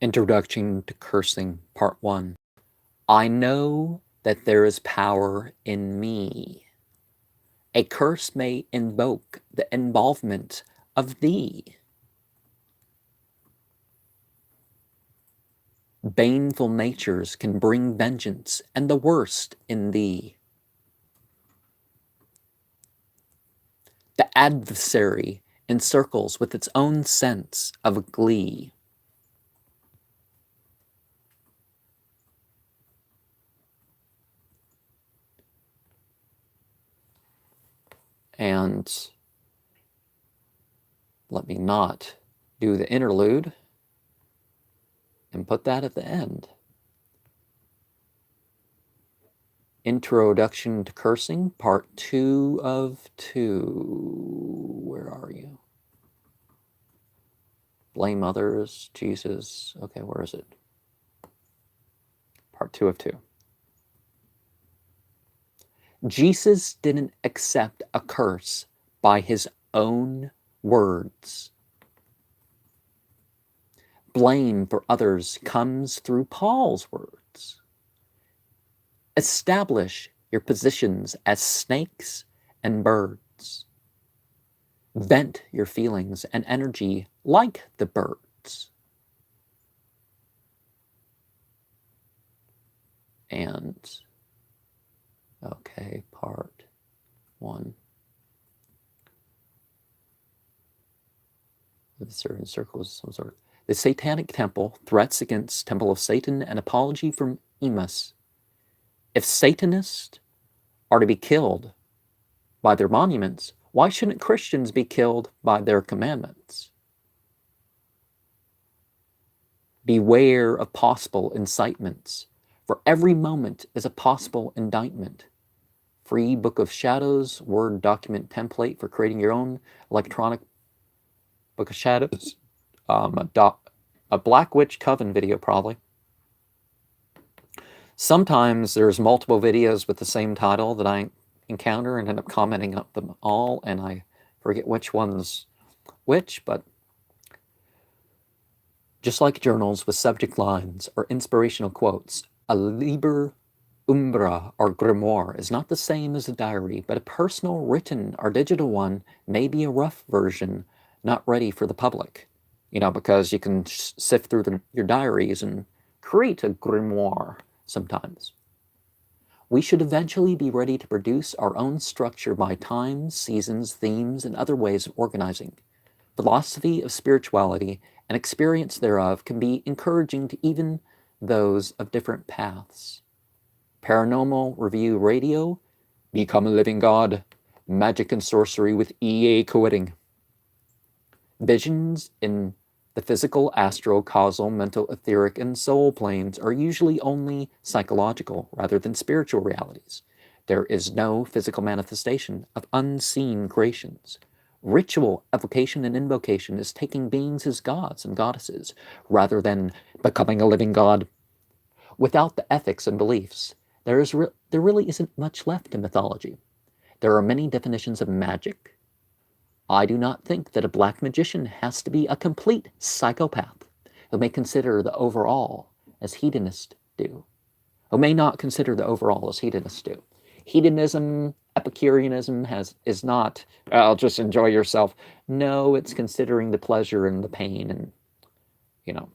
Introduction to Cursing, Part 1. I know that there is power in me. A curse may invoke the involvement of thee. Baneful natures can bring vengeance and the worst in thee. The adversary encircles with its own sense of glee. And let me not do the interlude and put that at the end. Introduction to Cursing, Part 2 of 2. Where are you? Blame others, Jesus. Okay, where is it? Part 2 of 2. Jesus didn't accept a curse by his own words. Blame for others comes through Paul's words. Establish your positions as snakes and birds. Vent your feelings and energy like the birds. And, okay, Part 1. The certain circles of some sort. The Satanic Temple, threats against Temple of Satan, and apology from Emus. If Satanists are to be killed by their monuments, why shouldn't Christians be killed by their commandments? Beware of possible incitements, for every moment is a possible indictment. Free Book of Shadows, Word document template for creating your own electronic Book of Shadows. A Black Witch Coven video, probably. Sometimes there's multiple videos with the same title that I encounter and end up commenting on them all, and I forget which one's which, but just like journals with subject lines or inspirational quotes, a liber umbra or grimoire is not the same as a diary, but a personal written or digital one may be a rough version, not ready for the public. You know, because you can sift through your diaries and create a grimoire sometimes. We should eventually be ready to produce our own structure by times, seasons, themes, and other ways of organizing. Philosophy of spirituality and experience thereof can be encouraging to even those of different paths. Paranormal Review Radio, Become a Living God, Magic and Sorcery with E.A. Quitting. Visions in the physical, astral, causal, mental, etheric, and soul planes are usually only psychological rather than spiritual realities. There is no physical manifestation of unseen creations. Ritual evocation and invocation is taking beings as gods and goddesses rather than becoming a living god. Without the ethics and beliefs, there really isn't much left in mythology. There are many definitions of magic. I do not think that a black magician has to be a complete psychopath who may consider the overall as hedonists do, who may not consider the overall as hedonists do. Hedonism, Epicureanism is not, I'll just enjoy yourself. No, it's considering the pleasure and the pain, and, you know,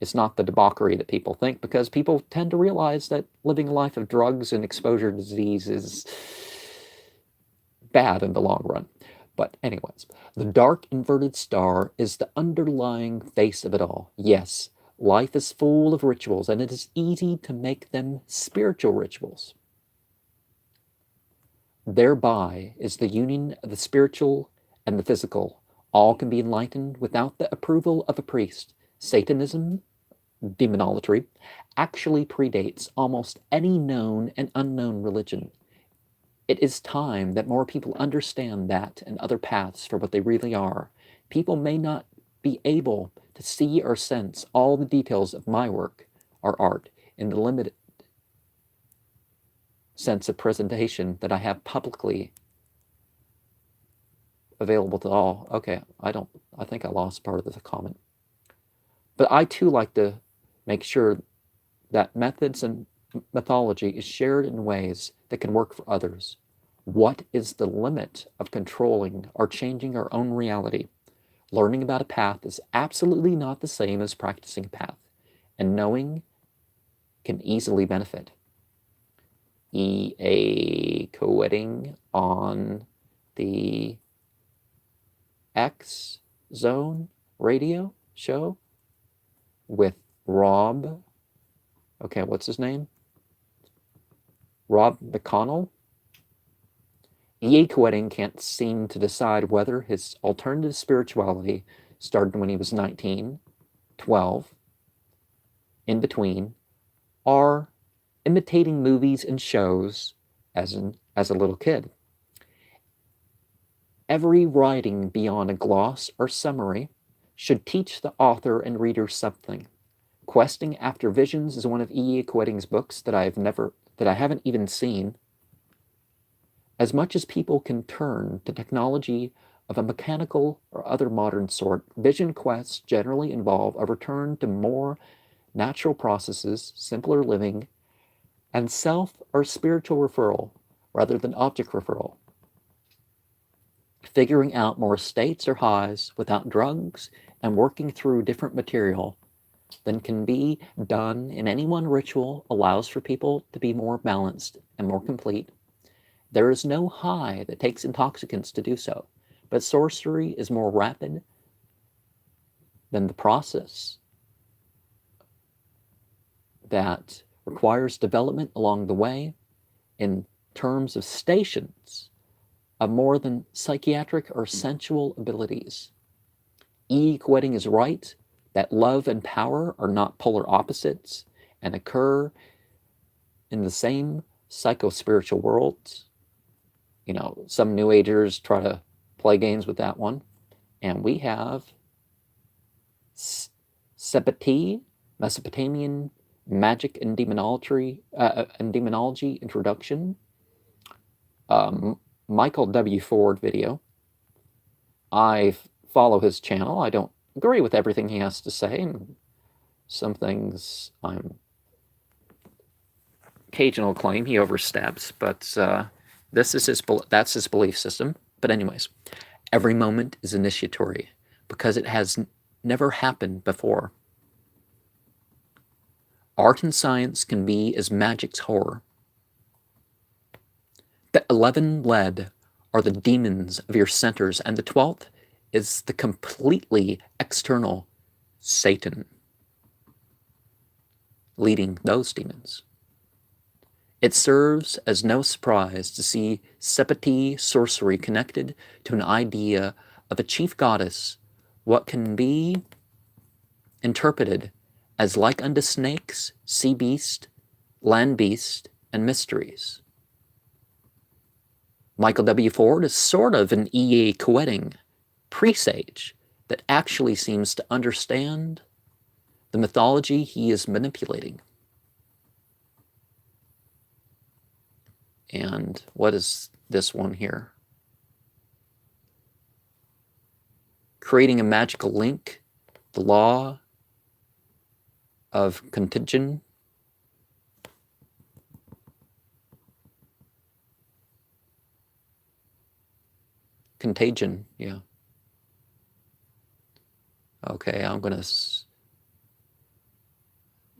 it's not the debauchery that people think, because people tend to realize that living a life of drugs and exposure to disease is bad in the long run. But anyways, the dark inverted star is the underlying face of it all. Yes, life is full of rituals, and it is easy to make them spiritual rituals. Thereby is the union of the spiritual and the physical. All can be enlightened without the approval of a priest. Satanism, demonolatry, actually predates almost any known and unknown religion. It is time that more people understand that and other paths for what they really are. People may not be able to see or sense all the details of my work or art in the limited sense of presentation that I have publicly available to all. Okay, I think I lost part of the comment. But I too like to make sure that methods and mythology is shared in ways that can work for others. What is the limit of controlling or changing our own reality? Learning about a path is absolutely not the same as practicing a path, and knowing can easily benefit. EA co-wedding on the X Zone radio show with Rob. Okay, what's his name? Rob McConnell. EA co-wedding can't seem to decide whether his alternative spirituality started when he was 19, 12, in between, or imitating movies and shows as a little kid. Every writing beyond a gloss or summary should teach the author and reader something. Questing After Visions is one of E.E. Quetting's books that I haven't even seen. As much as people can turn to technology of a mechanical or other modern sort, vision quests generally involve a return to more natural processes, simpler living, and self or spiritual referral rather than object referral. Figuring out more states or highs without drugs and working through different material than can be done in any one ritual allows for people to be more balanced and more complete. There is no high that takes intoxicants to do so, but sorcery is more rapid than the process that requires development along the way in terms of stations of more than psychiatric or sensual abilities. E. Quetting is right that love and power are not polar opposites and occur in the same psycho-spiritual worlds. You know, some New Agers try to play games with that one. And we have Sepeti, Mesopotamian Magic and Demonology Introduction. Michael W. Ford video. I follow his channel. I don't agree with everything he has to say, and some things I'm occasional claim he oversteps, but that's his belief system. But anyways, every moment is initiatory because it has never happened before. Art and science can be as magic's horror. The 11 lead are the demons of your centers, and the 12th is the completely external Satan leading those demons. It serves as no surprise to see Sepeti sorcery connected to an idea of a chief goddess, what can be interpreted as like unto snakes, sea beast, land beast, and mysteries. Michael W. Ford is sort of an E.A. Quetting presage that actually seems to understand the mythology he is manipulating. And what is this one here? Creating a magical link, the law of contagion. Contagion, yeah. Okay, I'm going to,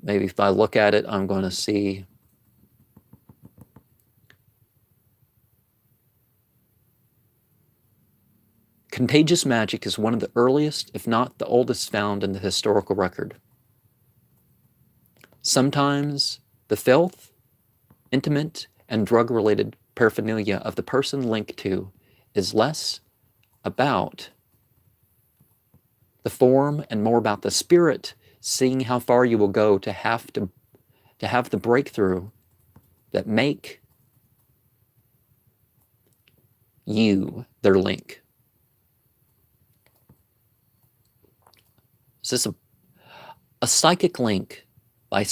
maybe if I look at it, I'm going to see contagious magic is one of the earliest, if not the oldest, found in the historical record. Sometimes the filth, intimate, and drug-related paraphernalia of the person linked to is less about the form and more about the spirit, seeing how far you will go to have the breakthrough that make you their link. Is this a psychic link by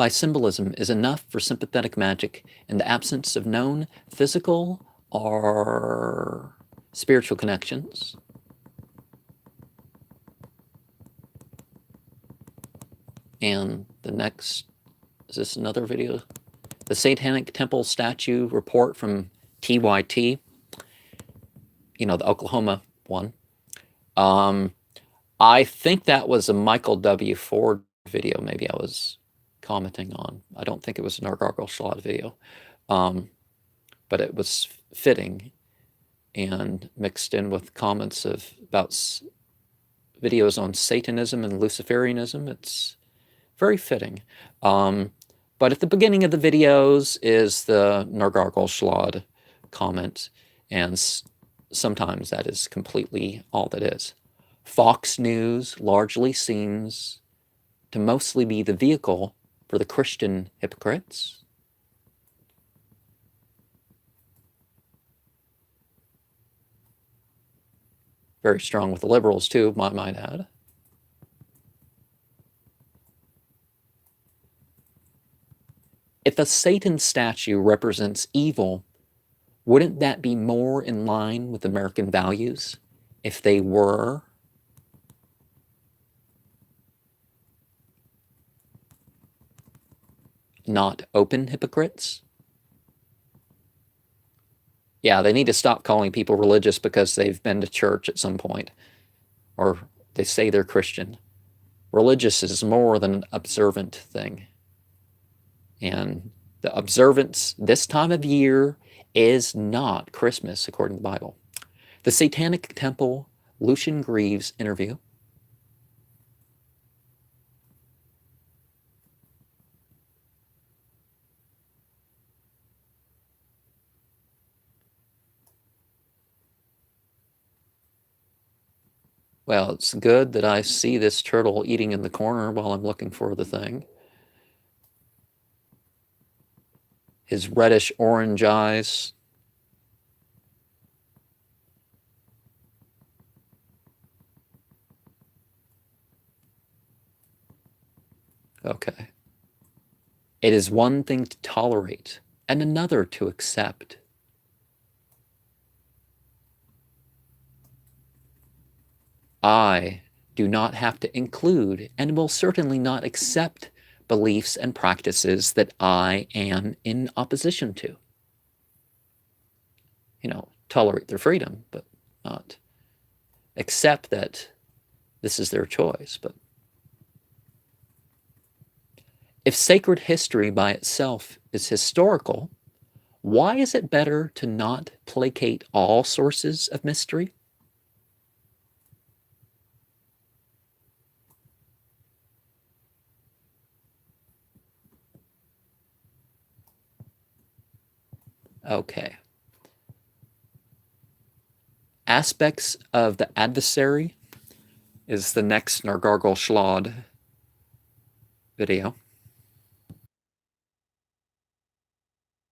symbolism is enough for sympathetic magic in the absence of known physical or spiritual connections? And the next, is this another video? The Satanic Temple Statue report from TYT, you know, the Oklahoma one. I think that was a Michael W. Ford video, maybe I was commenting on. I don't think it was a Nargargole Shlod video, but it was fitting and mixed in with comments about videos on Satanism and Luciferianism. It's very fitting. But at the beginning of the videos is the Nargargole Shlod comment, and sometimes that is completely all that is. Fox News largely seems to mostly be the vehicle for the Christian hypocrites. Very strong with the liberals, too, I might add. If a Satan statue represents evil, wouldn't that be more in line with American values if they were not open hypocrites? Yeah, they need to stop calling people religious because they've been to church at some point, or they say they're Christian. Religious is more than an observant thing. And the observance this time of year is not Christmas, according to the Bible. The Satanic Temple, Lucian Greaves interview. Well, it's good that I see this turtle eating in the corner while I'm looking for the thing. His reddish-orange eyes. Okay. It is one thing to tolerate and another to accept. I do not have to include and will certainly not accept beliefs and practices that I am in opposition to. You know, tolerate their freedom, but not accept that this is their choice. But if sacred history by itself is historical, why is it better to not placate all sources of mystery? Okay. Aspects of the adversary is the next Nargargole Shlod video.